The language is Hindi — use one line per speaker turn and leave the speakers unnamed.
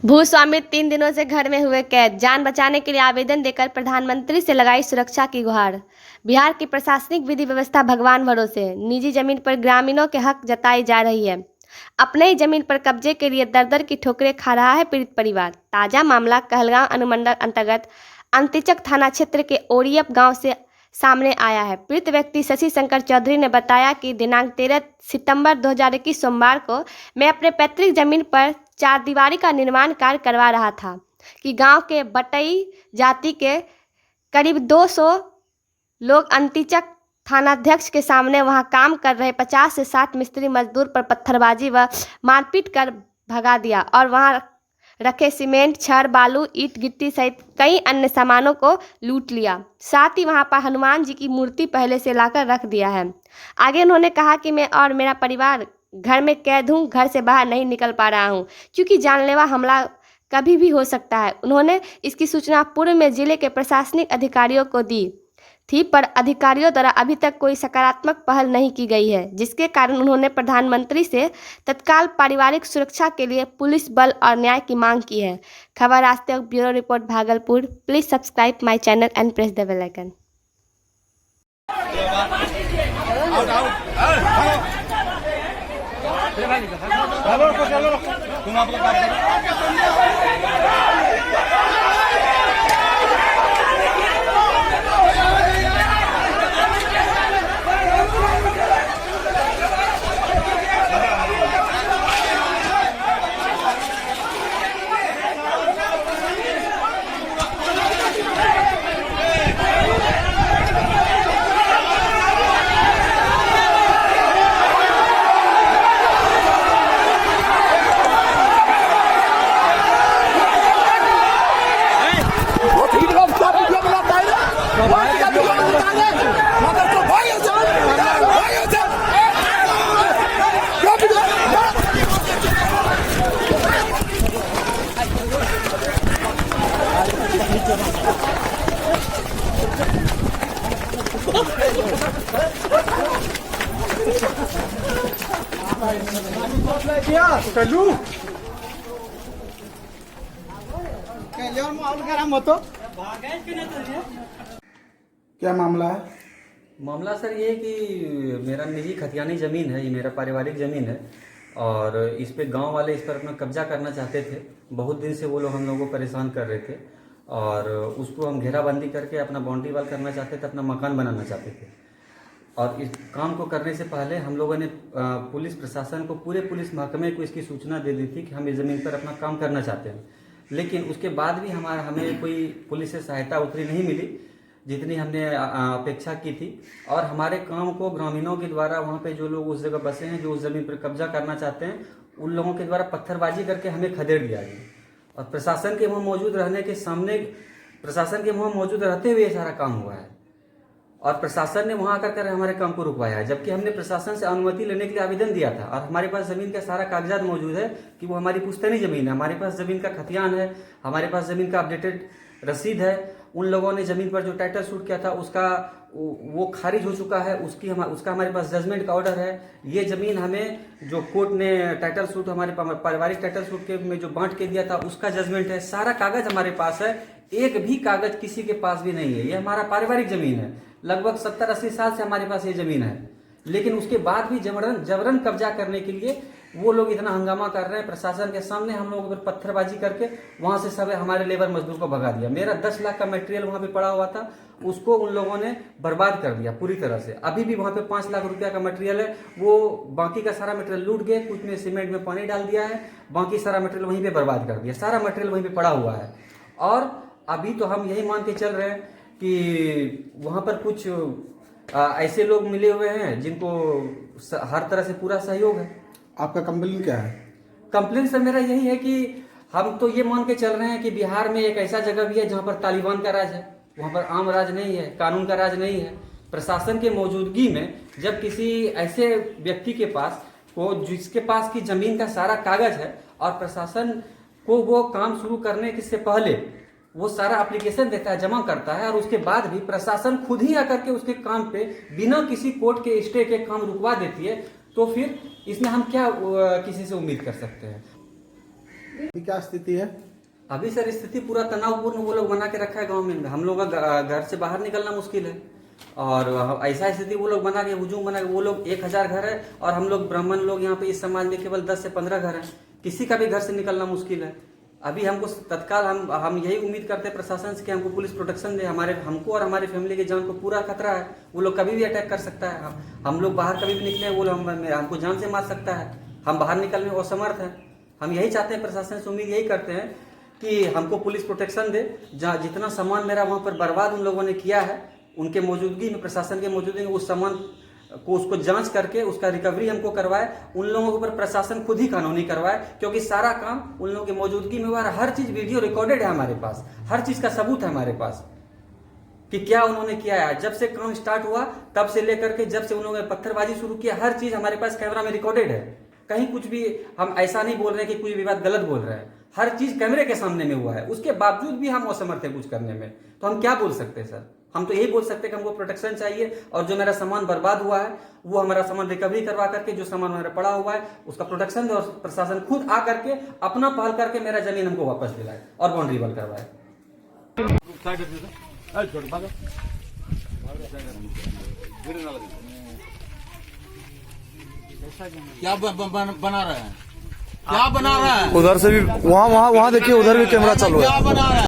भूस्वामी 3 दिनों से घर में हुए कैद, जान बचाने के लिए आवेदन देकर प्रधानमंत्री से लगाई सुरक्षा की गुहार। बिहार की प्रशासनिक विधि व्यवस्था भगवान भरोसे, निजी जमीन पर ग्रामीणों के हक जताई जा रही है। अपने ही जमीन पर कब्जे के लिए दर दर की ठोकरें खा रहा है पीड़ित परिवार। ताजा मामला कहलगांव अनुमंडल अंतर्गत अंतिचक थाना क्षेत्र के ओरियप गांव से सामने आया है। पीड़ित व्यक्ति शशि शंकर चौधरी ने बताया कि दिनांक 13 सितंबर 2021 सोमवार को मैं अपने पैतृक जमीन पर चारदीवारी का निर्माण कार्य करवा रहा था कि गांव के बटई जाति के करीब 200 लोग अंतिचक थानाध्यक्ष के सामने वहां काम कर रहे 50 से 60 मिस्त्री मजदूर पर पत्थरबाजी व मारपीट कर भगा दिया और वहां रखे सीमेंट, छड़, बालू, ईंट, गिट्टी सहित कई अन्य सामानों को लूट लिया। साथ ही वहां पर हनुमान जी की मूर्ति पहले से लाकर रख दिया है। आगे उन्होंने कहा कि मैं और मेरा परिवार घर में कैद हूँ, घर से बाहर नहीं निकल पा रहा हूँ क्योंकि जानलेवा हमला कभी भी हो सकता है। उन्होंने इसकी सूचना पूर्व में जिले के प्रशासनिक अधिकारियों को दी थी, पर अधिकारियों द्वारा अभी तक कोई सकारात्मक पहल नहीं की गई है, जिसके कारण उन्होंने प्रधानमंत्री से तत्काल पारिवारिक सुरक्षा के लिए पुलिस बल और न्याय की मांग की है। खबर Aaj Tak bureau report Bhagalpur. Please subscribe my channel and press the bell icon.
तुम आप लोग बात करो।
क्या मामला है?
मामला सर ये है कि मेरा निजी खतियानी ज़मीन है, ये मेरा पारिवारिक ज़मीन है और इस पे गांव वाले इस पर अपना कब्जा करना चाहते थे। बहुत दिन से वो लोग हम लोगों को परेशान कर रहे थे और उसको हम घेराबंदी करके अपना बाउंड्री वाल करना चाहते थे, अपना मकान बनाना चाहते थे। और इस काम को करने से पहले हम लोगों ने पुलिस प्रशासन को, पूरे पुलिस महकमे को इसकी सूचना दे दी थी कि हम इस ज़मीन पर अपना काम करना चाहते हैं। लेकिन उसके बाद भी हमें कोई पुलिस से सहायता उतरी नहीं मिली जितनी हमने अपेक्षा की थी। और हमारे काम को ग्रामीणों के द्वारा, वहाँ पे जो लोग उस जगह बसे हैं, जो उस ज़मीन पर कब्जा करना चाहते हैं, उन लोगों के द्वारा पत्थरबाजी करके हमें खदेड़ दिया गया। और प्रशासन के वहाँ मौजूद रहने के सामने, प्रशासन के वहाँ मौजूद रहते हुए ये सारा काम हुआ है और प्रशासन ने वहाँ आकर हमारे काम को रुकवाया है, जबकि हमने प्रशासन से अनुमति लेने के लिए आवेदन दिया था। और हमारे पास ज़मीन का सारा कागजात मौजूद है कि वो हमारी पुश्तैनी ज़मीन है, हमारे पास ज़मीन का खतियान है, हमारे पास ज़मीन का अपडेटेड रसीद है। उन लोगों ने ज़मीन पर जो टाइटल शूट किया था उसका वो खारिज हो चुका है, उसका हमारे पास जजमेंट का ऑर्डर है। ये ज़मीन हमें जो कोर्ट ने टाइटल शूट, हमारे पारिवारिक टाइटल शूट के में जो बांट के दिया था उसका जजमेंट है। सारा कागज हमारे पास है, एक भी कागज किसी के पास भी नहीं है। ये हमारा पारिवारिक ज़मीन है, लगभग 70-80 साल से हमारे पास ये ज़मीन है। लेकिन उसके बाद भी जबरन कब्जा करने के लिए वो लोग इतना हंगामा कर रहे हैं। प्रशासन के सामने हम लोगों पर पत्थरबाजी करके वहां से सब हमारे लेबर मजदूर को भगा दिया। मेरा 10 लाख का मटेरियल वहां पे पड़ा हुआ था, उसको उन लोगों ने बर्बाद कर दिया पूरी तरह से। अभी भी वहां पे 5 लाख रुपया का मटेरियल है, वो बाकी का सारा मटेरियल लूट गए, कुछ में सीमेंट में पानी डाल दिया है, बाकी सारा मटेरियल वहीं पे बर्बाद कर दिया। सारा मटेरियल वहीं पे पड़ा हुआ है। और अभी तो हम यही मान के चल रहे हैं कि वहां पर कुछ ऐसे लोग मिले हुए हैं जिनको हर तरह से पूरा सहयोग है।
आपका कंप्लेन क्या है?
कंप्लेन सर मेरा यही है कि हम तो ये मान के चल रहे हैं कि बिहार में एक ऐसा जगह भी है जहां पर तालिबान का राज है, वहां पर आम राज नहीं है, कानून का राज नहीं है। प्रशासन के मौजूदगी में जब किसी ऐसे व्यक्ति के पास को, जिसके पास की जमीन का सारा कागज है और प्रशासन को वो काम शुरू करने से पहले वो सारा एप्लीकेशन देता है, जमा करता है, और उसके बाद भी प्रशासन खुद ही आकर के उसके काम पे बिना किसी कोर्ट के स्टे के काम रुकवा देती है, तो फिर इसमें हम क्या किसी से उम्मीद कर सकते हैं?
अभी क्या स्थिति है?
अभी सर स्थिति पूरा तनावपूर्ण वो लोग बना के रखा है गांव में। हम लोग का घर से बाहर निकलना मुश्किल है और ऐसा स्थिति वो लोग बना के हुजूम बना के, वो लोग 1000 घर है और हम लोग ब्राह्मण लोग यहाँ पे इस समाज में केवल 10 से 15 घर हैं। किसी का भी घर से निकलना मुश्किल है। अभी हमको तत्काल हम यही उम्मीद करते हैं प्रशासन से कि हमको पुलिस प्रोटेक्शन दे। हमको और हमारी फैमिली की जान को पूरा खतरा है। वो लोग कभी भी अटैक कर सकता है। हम लोग बाहर कभी भी निकले वो लोग हमको जान से मार सकता है। हम बाहर निकलने में असमर्थ हैं। हम यही चाहते हैं, प्रशासन से उम्मीद यही करते हैं कि हमको पुलिस प्रोटेक्शन दे। जहाँ जितना सामान मेरा वहाँ पर बर्बाद उन लोगों ने किया है, उनके मौजूदगी में, प्रशासन के मौजूदगी में उस सामान को उसको जांच करके उसका रिकवरी हमको करवाए। उन लोगों के ऊपर प्रशासन खुद ही कानूनी करवाए, क्योंकि सारा काम उन लोगों की मौजूदगी में हुआ है। हर चीज वीडियो रिकॉर्डेड है हमारे पास, हर चीज का सबूत है हमारे पास कि क्या उन्होंने किया है। जब से काम स्टार्ट हुआ तब से लेकर के जब से उन लोगों ने पत्थरबाजी शुरू किया, हर चीज हमारे पास कैमरा में रिकॉर्डेड है। कहीं कुछ भी हम ऐसा नहीं बोल रहे कि कोई भी बात गलत बोल रहे हैं। हर चीज कैमरे के सामने में हुआ है, उसके बावजूद भी हम असमर्थ है कुछ करने में। तो हम क्या बोल सकते हैं सर? हम तो यही बोल सकते हैं कि हमको प्रोटेक्शन चाहिए और जो मेरा सामान बर्बाद हुआ है वो हमारा सामान रिकवरी करवा करके, जो सामान मेरा पड़ा हुआ है उसका प्रोटेक्शन दे और प्रशासन खुद आ करके अपना पहल करके मेरा जमीन हमको वापस दिलाए और बाउंड्री वॉल करवाए।
क्या बना रहा है? क्या बना रहा है?
उधर से भी वहाँ देखिए, उधर भी कैमरा चालू है।
क्या बना रहा है?